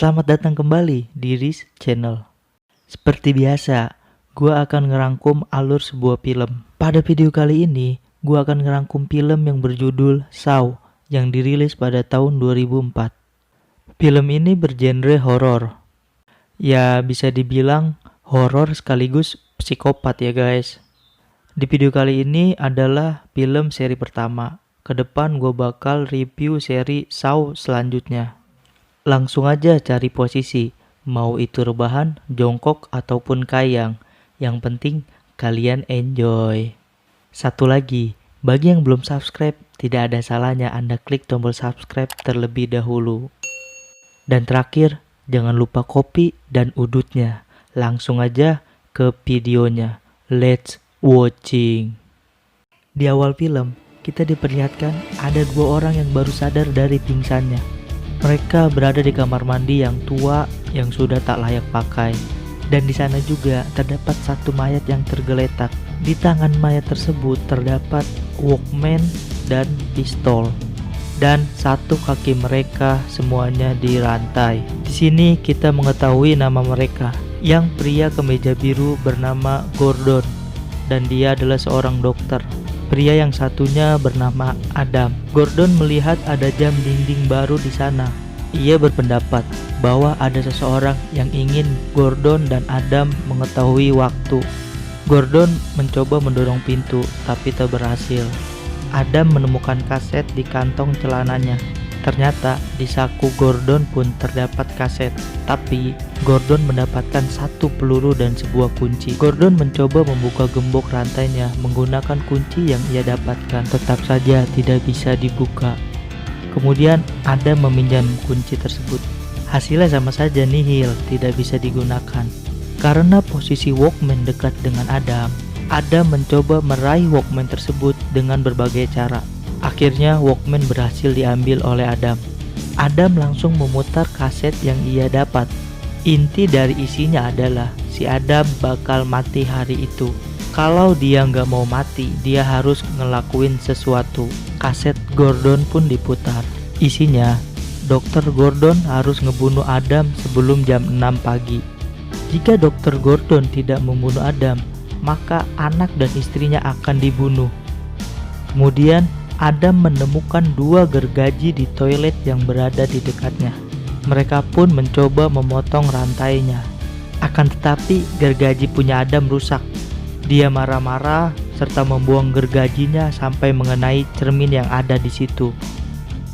Selamat datang kembali di Riz Channel. Seperti biasa, gua akan ngerangkum alur sebuah film. Pada video kali ini, gua akan ngerangkum film yang berjudul Saw yang dirilis pada tahun 2004. Film ini bergenre horor. Ya, bisa dibilang horor sekaligus psikopat ya guys. Di video kali ini adalah film seri pertama. Kedepan gue bakal review seri Saw selanjutnya. Langsung aja cari posisi, mau itu rebahan, jongkok, ataupun kayang. Yang penting kalian enjoy. Satu lagi, bagi yang belum subscribe, tidak ada salahnya Anda klik tombol subscribe terlebih dahulu. Dan terakhir, jangan lupa kopi dan udutnya. Langsung aja ke videonya. Let's watching. Di awal film, kita diperlihatkan ada dua orang yang baru sadar dari pingsannya. Mereka berada di kamar mandi yang tua yang sudah tak layak pakai. Dan di sana juga terdapat satu mayat yang tergeletak. Di tangan mayat tersebut terdapat Walkman dan pistol. Dan satu kaki mereka semuanya dirantai. Di sini kita mengetahui nama mereka. Yang pria kemeja biru bernama Gordon dan dia adalah seorang dokter. Pria yang satunya bernama Adam. Gordon melihat ada jam dinding baru di sana. Ia berpendapat bahwa ada seseorang yang ingin Gordon dan Adam mengetahui waktu. Gordon mencoba mendorong pintu, tapi tak berhasil. Adam menemukan kaset di kantong celananya. Ternyata di saku Gordon pun terdapat kaset, tapi Gordon mendapatkan satu peluru dan sebuah kunci. Gordon mencoba membuka gembok rantainya menggunakan kunci yang ia dapatkan, tetap saja tidak bisa dibuka. Kemudian Adam meminjam kunci tersebut. Hasilnya sama saja nihil, tidak bisa digunakan. Karena posisi Walkman dekat dengan Adam mencoba meraih Walkman tersebut dengan berbagai cara. Akhirnya Walkman berhasil diambil oleh Adam. Adam langsung memutar kaset yang ia dapat. Inti dari isinya adalah si Adam bakal mati hari itu. Kalau dia nggak mau mati, dia harus ngelakuin sesuatu. Kaset Gordon pun diputar. Isinya, Dr. Gordon harus ngebunuh Adam sebelum jam 6 pagi. Jika Dr. Gordon tidak membunuh Adam, maka anak dan istrinya akan dibunuh. Kemudian Adam menemukan dua gergaji di toilet yang berada di dekatnya. Mereka pun mencoba memotong rantainya. Akan tetapi gergaji punya Adam rusak. Dia marah-marah serta membuang gergajinya sampai mengenai cermin yang ada di situ.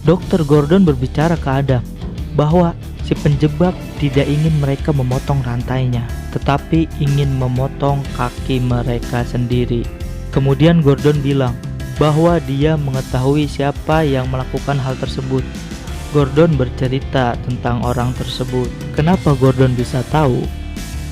Dr. Gordon berbicara ke Adam bahwa si penjebak tidak ingin mereka memotong rantainya, tetapi ingin memotong kaki mereka sendiri. Kemudian Gordon bilang bahwa dia mengetahui siapa yang melakukan hal tersebut. Gordon bercerita tentang orang tersebut. Kenapa Gordon bisa tahu?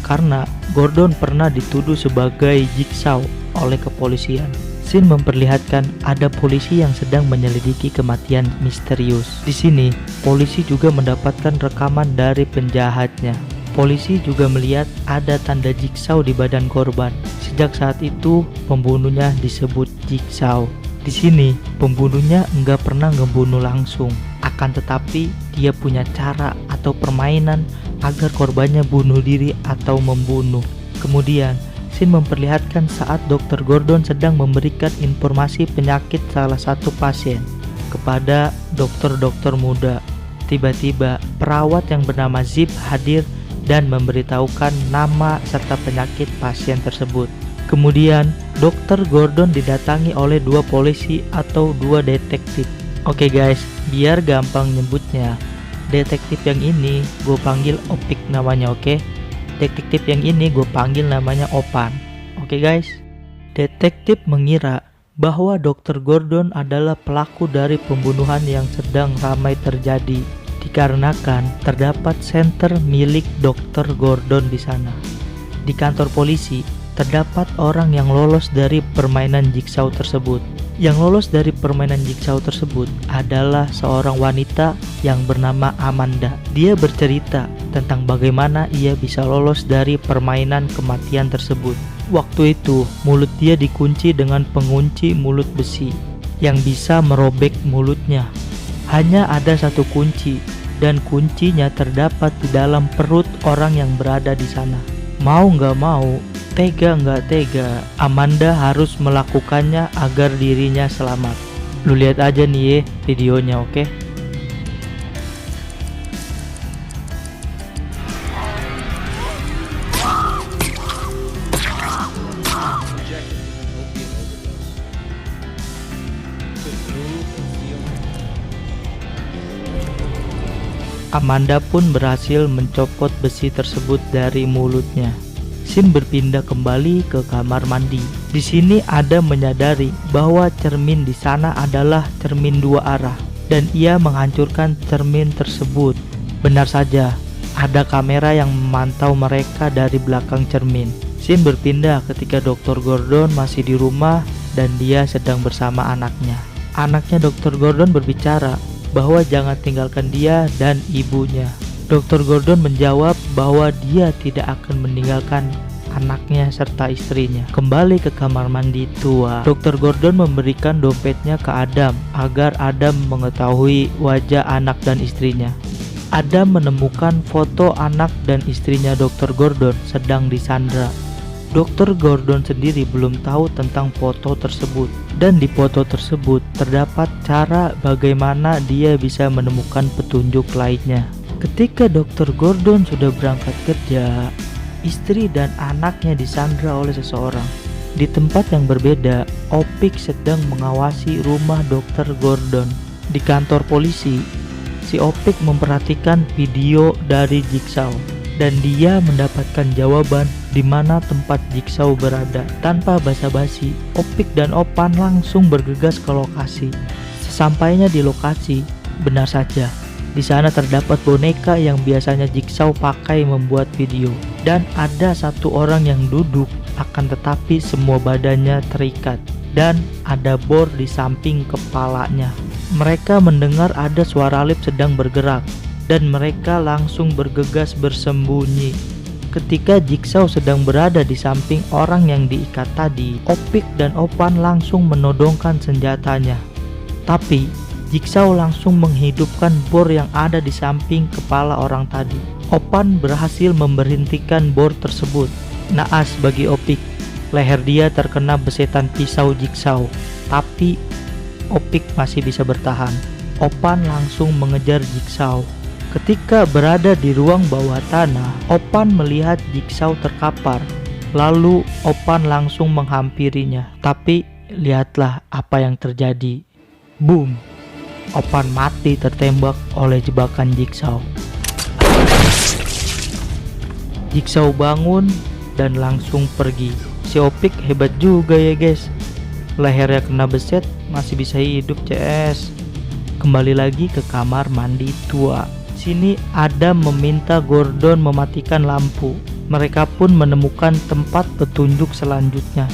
Karena Gordon pernah dituduh sebagai Jigsaw oleh kepolisian. Scene memperlihatkan ada polisi yang sedang menyelidiki kematian misterius. Di sini, polisi juga mendapatkan rekaman dari penjahatnya. Polisi juga melihat ada tanda jigsaw di badan korban. Sejak saat itu, pembunuhnya disebut Jigsaw. Di sini, pembunuhnya nggak pernah ngebunuh langsung. Akan tetapi, dia punya cara atau permainan agar korbannya bunuh diri atau membunuh. Kemudian, scene memperlihatkan saat Dr. Gordon sedang memberikan informasi penyakit salah satu pasien kepada dokter-dokter muda. Tiba-tiba, perawat yang bernama Zip hadir dan memberitahukan nama serta penyakit pasien tersebut. Kemudian, Dr. Gordon didatangi oleh dua polisi atau dua detektif. Oke guys, biar gampang nyebutnya, detektif yang ini gue panggil Opik namanya, oke? Detektif yang ini gue panggil namanya Opan. Oke guys? Detektif mengira bahwa Dr. Gordon adalah pelaku dari pembunuhan yang sedang ramai terjadi. Dikarenakan terdapat senter milik Dr. Gordon di sana. Di kantor polisi terdapat orang yang lolos dari permainan jigsaw tersebut. Yang lolos dari permainan jigsaw tersebut adalah seorang wanita yang bernama Amanda. Dia bercerita tentang bagaimana ia bisa lolos dari permainan kematian tersebut. Waktu itu, mulut dia dikunci dengan pengunci mulut besi yang bisa merobek mulutnya. Hanya ada satu kunci, dan kuncinya terdapat di dalam perut orang yang berada di sana. Mau nggak mau, tega nggak tega, Amanda harus melakukannya agar dirinya selamat. Lu lihat aja nih videonya, oke? Amanda pun berhasil mencopot besi tersebut dari mulutnya. Scene berpindah kembali ke kamar mandi. Di sini Adam menyadari bahwa cermin di sana adalah cermin dua arah dan ia menghancurkan cermin tersebut. Benar saja, ada kamera yang memantau mereka dari belakang cermin. Scene berpindah ketika Dr. Gordon masih di rumah dan dia sedang bersama anaknya. Anaknya Dr. Gordon berbicara bahwa jangan tinggalkan dia dan ibunya. Dr. Gordon menjawab bahwa dia tidak akan meninggalkan anaknya serta istrinya. Kembali ke kamar mandi tua, Dr. Gordon memberikan dompetnya ke Adam agar Adam mengetahui wajah anak dan istrinya. Adam menemukan foto anak dan istrinya Dr. Gordon sedang disandra. Dr. Gordon sendiri belum tahu tentang foto tersebut, dan di foto tersebut terdapat cara bagaimana dia bisa menemukan petunjuk lainnya. Ketika Dr. Gordon sudah berangkat kerja, istri dan anaknya disandra oleh seseorang. Di tempat yang berbeda, Opik sedang mengawasi rumah Dr. Gordon. Di kantor polisi, si Opik memperhatikan video dari Jigsaw dan dia mendapatkan jawaban di mana tempat Jigsaw berada. Tanpa basa-basi, Opik dan Opan langsung bergegas ke lokasi. Sesampainya di lokasi, benar saja, di sana terdapat boneka yang biasanya Jigsaw pakai membuat video. Dan ada satu orang yang duduk, akan tetapi semua badannya terikat. Dan ada bor di samping kepalanya. Mereka mendengar ada suara lift sedang bergerak, dan mereka langsung bergegas bersembunyi. Ketika Jigsaw sedang berada di samping orang yang diikat tadi, Opik dan Opan langsung menodongkan senjatanya. Tapi Jigsaw langsung menghidupkan bor yang ada di samping kepala orang tadi. Opan berhasil memberhentikan bor tersebut. Naas bagi Opik, leher dia terkena besetan pisau Jigsaw, tapi Opik masih bisa bertahan. Opan langsung mengejar Jigsaw. Ketika berada di ruang bawah tanah, Opan melihat Jigsaw terkapar. Lalu Opan langsung menghampirinya. Tapi lihatlah apa yang terjadi. Boom! Opan mati tertembak oleh jebakan Jigsaw. Jigsaw bangun dan langsung pergi. Si Opik hebat juga ya guys. Lehernya kena beset masih bisa hidup CS. Kembali lagi ke kamar mandi tua. Sini Adam meminta Gordon mematikan lampu. Mereka pun menemukan tempat petunjuk selanjutnya.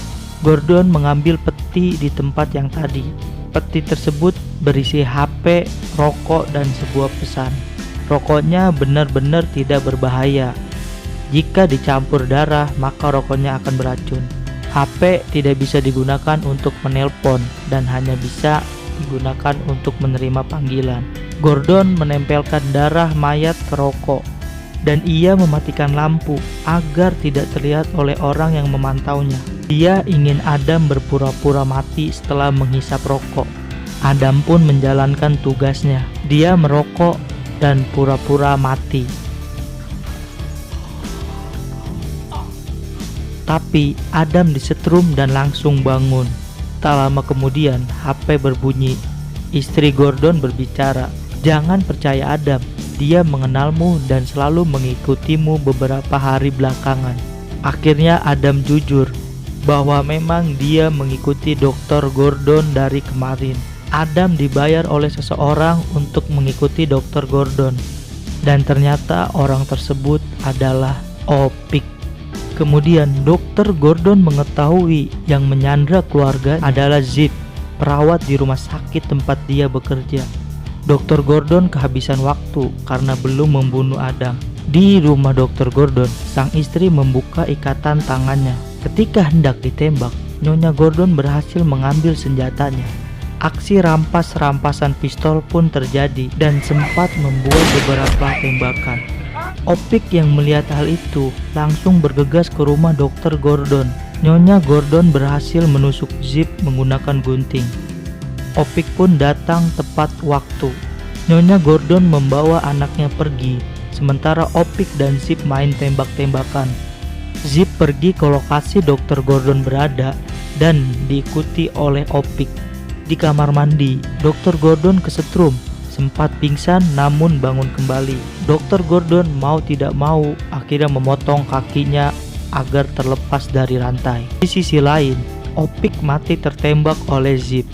Gordon mengambil peti di tempat yang tadi. Peti tersebut berisi HP, rokok, dan sebuah pesan. Rokoknya benar-benar tidak berbahaya. Jika dicampur darah, maka rokoknya akan beracun. HP tidak bisa digunakan untuk menelpon dan hanya bisa digunakan untuk menerima panggilan. Gordon menempelkan darah mayat ke rokok dan ia mematikan lampu agar tidak terlihat oleh orang yang memantaunya. Dia ingin Adam berpura-pura mati setelah menghisap rokok. Adam pun menjalankan tugasnya. Dia merokok dan pura-pura mati. Tapi Adam disetrum dan langsung bangun. Tak lama kemudian HP berbunyi. Istri Gordon berbicara, "Jangan percaya Adam, dia mengenalmu dan selalu mengikutimu beberapa hari belakangan." Akhirnya Adam jujur bahwa memang dia mengikuti Dr. Gordon dari kemarin. Adam dibayar oleh seseorang untuk mengikuti Dr. Gordon. Dan ternyata orang tersebut adalah Opik. Kemudian Dr. Gordon mengetahui yang menyandra keluarga adalah Zip, perawat di rumah sakit tempat dia bekerja. Dr. Gordon kehabisan waktu karena belum membunuh Adam. Di rumah Dr. Gordon, sang istri membuka ikatan tangannya. Ketika hendak ditembak, Nyonya Gordon berhasil mengambil senjatanya. Aksi rampasan pistol pun terjadi dan sempat membuat beberapa tembakan. Opik yang melihat hal itu langsung bergegas ke rumah Dr. Gordon. Nyonya Gordon berhasil menusuk Zip menggunakan gunting. Opik pun datang tepat waktu. Nyonya Gordon membawa anaknya pergi, sementara Opik dan Zip main tembak-tembakan. Zip pergi ke lokasi Dr. Gordon berada dan diikuti oleh Opik. Di kamar mandi, Dr. Gordon kesetrum, sempat pingsan namun bangun kembali. Dr. Gordon mau tidak mau akhirnya memotong kakinya agar terlepas dari rantai. Di sisi lain, Opik mati tertembak oleh Zip.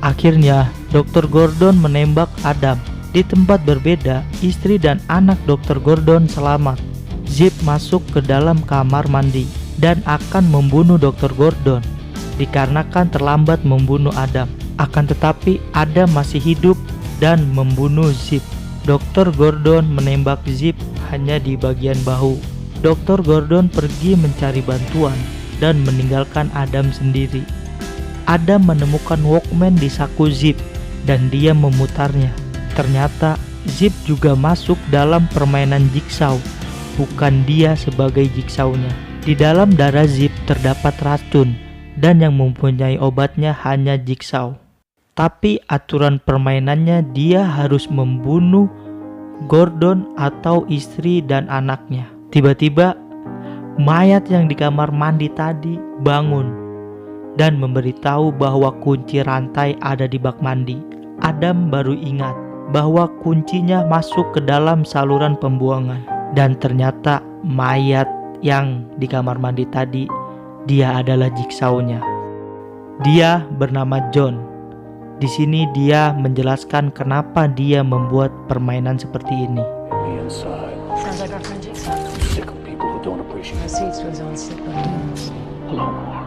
Akhirnya, Dr. Gordon menembak Adam. Di tempat berbeda, istri dan anak Dr. Gordon selamat. Zip masuk ke dalam kamar mandi dan akan membunuh Dr. Gordon dikarenakan terlambat membunuh Adam. Akan tetapi Adam masih hidup dan membunuh Zip. Dr. Gordon menembak Zip hanya di bagian bahu. Dr. Gordon pergi mencari bantuan dan meninggalkan Adam sendiri. Adam menemukan Walkman di saku Zip dan dia memutarnya. Ternyata Zip juga masuk dalam permainan Jigsaw, bukan dia sebagai Jigsaw-nya. Di dalam darah Zip terdapat racun dan yang mempunyai obatnya hanya Jigsaw. Tapi aturan permainannya dia harus membunuh Gordon atau istri dan anaknya. Tiba-tiba mayat yang di kamar mandi tadi bangun dan memberitahu bahwa kunci rantai ada di bak mandi. Adam baru ingat bahwa kuncinya masuk ke dalam saluran pembuangan, dan ternyata mayat yang di kamar mandi tadi dia adalah Jigsaw-nya. Dia bernama John. Di sini dia menjelaskan kenapa dia membuat permainan seperti ini. Sounds like our friend Jigsaw. Sick of people who don't appreciate Receipts for his own sick Hello, Mark.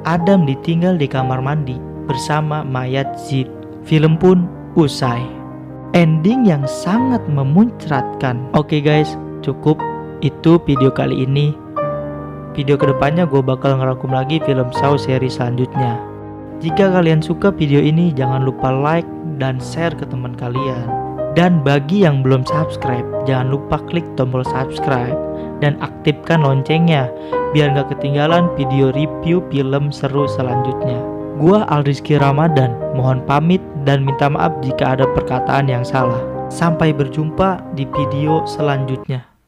Adam ditinggal di kamar mandi bersama mayat Zip. Film pun usai. Ending yang sangat memuncratkan. Oke guys, cukup itu video kali ini. Video kedepannya gue bakal ngerangkum lagi film Saw seri selanjutnya. Jika kalian suka video ini, jangan lupa like dan share ke teman kalian. Dan bagi yang belum subscribe, jangan lupa klik tombol subscribe dan aktifkan loncengnya biar gak ketinggalan video review film seru selanjutnya. Gua Alrizky Ramadan, mohon pamit dan minta maaf jika ada perkataan yang salah. Sampai berjumpa di video selanjutnya.